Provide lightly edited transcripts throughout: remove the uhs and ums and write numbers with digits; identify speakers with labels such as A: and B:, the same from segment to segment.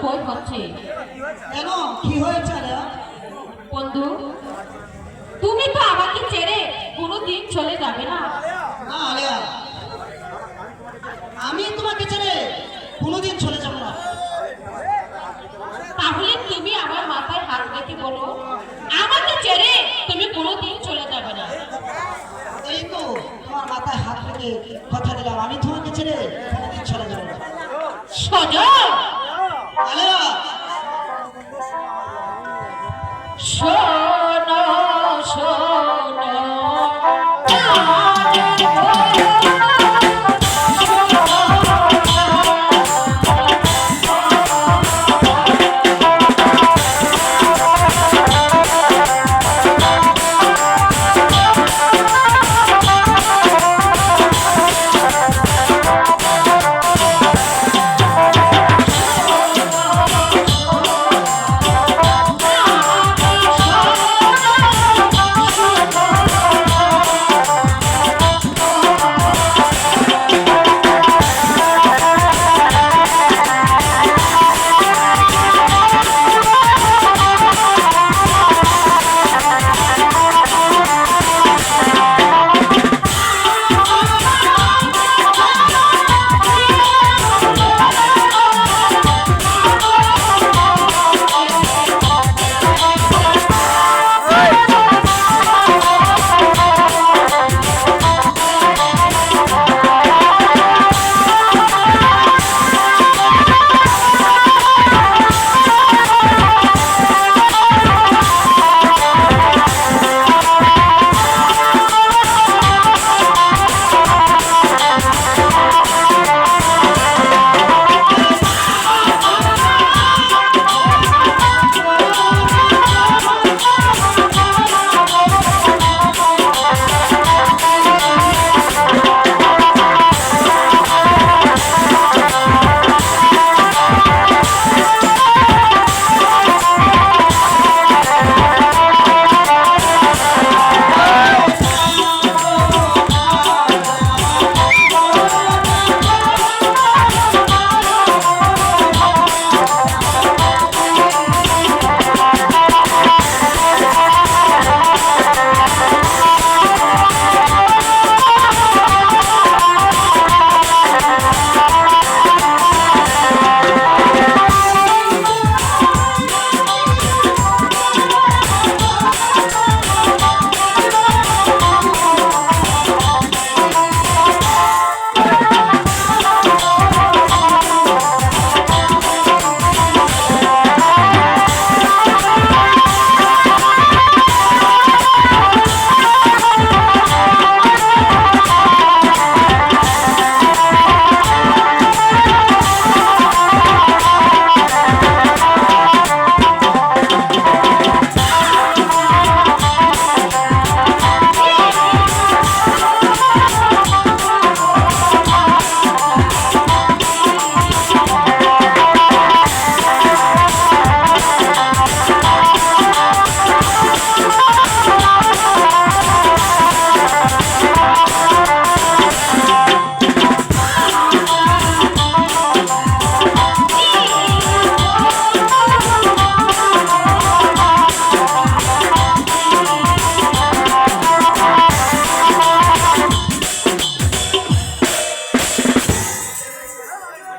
A: ভয় হচ্ছে।
B: কেন, কি হয়েছে রে
A: বন্ধু, তুমি তো আমাকে ছেড়ে কোনোদিন চলে যাবে না।
B: না আলিয়া, আমি তোমাকে ছেড়ে কোনোদিন চলে যাব না।
A: তাহলে তুমি আমার মাথায় হাত রেখে বলো, আমাকে ছেড়ে তুমি কোনোদিন চলে যাবে না।
B: এই তো তোমার মাথায় হাত রেখে কথা দিলাম, আমি তোমাকে ছেড়ে কোনোদিন চলে যাব না।
A: সজল,
B: আলিয়া
A: শোনো শোনো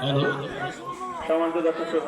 C: Halo. Sama juga tuh.